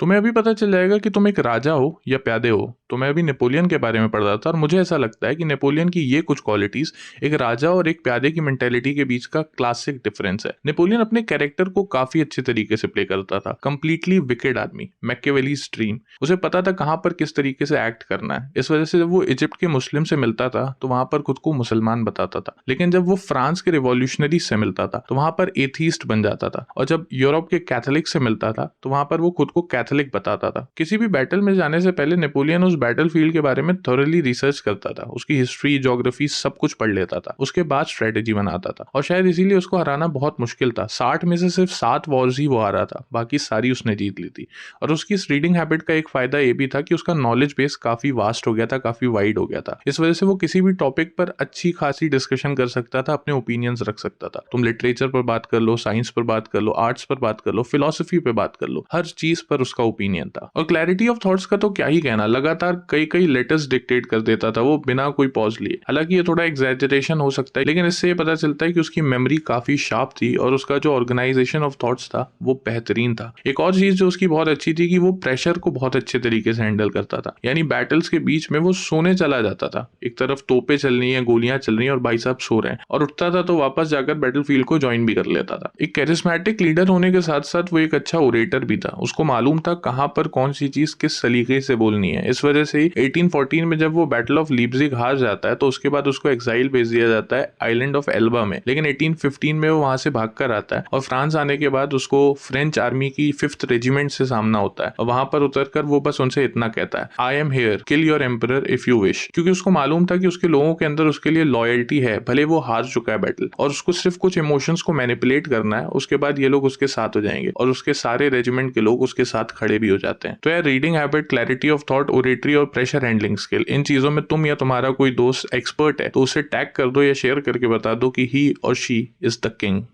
तुम्हें अभी पता चल जाएगा कि तुम एक राजा हो या प्यादे हो। तो मैं अभी नेपोलियन के बारे में पढ़ रहा था और मुझे ऐसा लगता है कि नेपोलियन की ये कुछ क्वालिटीज एक राजा और एक प्यादे की मेंटेलिटी के बीच का क्लासिक डिफरेंस है। नेपोलियन अपने कैरेक्टर को काफी अच्छे तरीके से प्ले करता था। कंप्लीटली विकेड आदमी, मैकियावेलीज ड्रीम। उसे पता था कहाँ पर किस तरीके से एक्ट करना है। इस वजह से जब वो इजिप्ट के मुस्लिम से मिलता था तो वहां पर खुद को मुसलमान बताता था, लेकिन जब वो फ्रांस के रिवॉल्यूशनरी से मिलता था तो वहां पर एथीस्ट बन जाता था, और जब यूरोप के कैथोलिक से मिलता था तो वहां पर वो खुद को कैथोलिक बताता था। किसी भी बैटल में जाने से पहले नेपोलियन उस बैटल फील्ड के बारे में थॉरली रिसर्च करता था, उसकी हिस्ट्री, ज्योग्राफी सब कुछ पढ़ लेता था, उसके बाद स्ट्रेटेजी बनाता था। और शायद इसीलिए उसको हराना बहुत मुश्किल था। 60 में से सिर्फ 7 वॉर्स ही वो हारा था, बाकी सारी उसने जीत ली थी। और उसकी इस रीडिंग हैबिट का एक फायदा ये भी था कि उसका नॉलेज बेस काफी वास्ट हो गया था, काफी वाइड हो गया था। इस वजह से वो किसी भी टॉपिक पर अच्छी खासी डिस्कशन कर सकता था, अपने ओपिनियंस रख सकता था। तुम लिटरेचर पर बात कर लो, साइंस पर बात कर लो, आर्ट्स पर बात कर लो, फिलोसफी पे बात कर लो, हर चीज पर उसका ओपिनियन था। और क्लैरिटी ऑफ थॉट्स का तो क्या ही कहना, लगातार कई कई लेटर्स डिक्टेट कर देता था वो बिना कोई पॉज लिए। हालांकि ये थोड़ा एग्जैजरेशन हो सकता है, लेकिन इससे ये पता चलता है कि उसकी मेमोरी काफी शार्प थी और उसका जो ऑर्गेनाइजेशन ऑफ थॉट्स था वो बेहतरीन था। एक और चीज जो उसकी बहुत अच्छी थी कि वो प्रेशर को बहुत अच्छे तरीके से हैंडल करता था। यानी बैटल्स के बीच में वो सोने चला जाता था, एक तरफ तोपे चल रही है, गोलियां चल रही हैं और भाई साहब सो रहे हैं, और उठता था तो वापस जाकर बैटलफील्ड को ज्वाइन भी कर लेता था। एक कैरिस्मेटिक लीडर होने के साथ साथ वो एक अच्छा ओरेटर भी था। उसको मालूम था कहां पर कौन सी चीज किस सलीके से बोलनी है। इस वजह से ही 1814 में जब वो बैटल ऑफ लीप्जिग हार जाता है तो उसके बाद उसको एक्साइल भेज दिया जाता है आइलैंड ऑफ एल्बा में। लेकिन 1815 में वो वहां से भागकर आता है और फ्रांस आने के बाद उसको फ्रेंच आर्मी की 5th रेजिमेंट से सामना होता है, और वहां पर उतरकर वो बस उनसे इतना कहता है, I am here, kill your emperor if you wish. क्योंकि उसको मालूम था कि उसके लोगों के अंदर उसके लिए लॉयल्टी है, भले वो हार चुका है बैटल, और उसको सिर्फ कुछ इमोशंस को मैनिपुलेट करना है, उसके बाद ये लोग उसके साथ हो जाएंगे और उसके सारे रेजिमेंट के लोग उसके साथ खड़े भी हो जाते हैं। तो यार, reading habit, clarity of thought, oratory और प्रेशर हैंडलिंग स्किल, इन चीजों में तुम या तुम्हारा कोई दोस्त एक्सपर्ट है तो उसे टैग कर दो या शेयर करके बता दो कि ही और शी इज द किंग।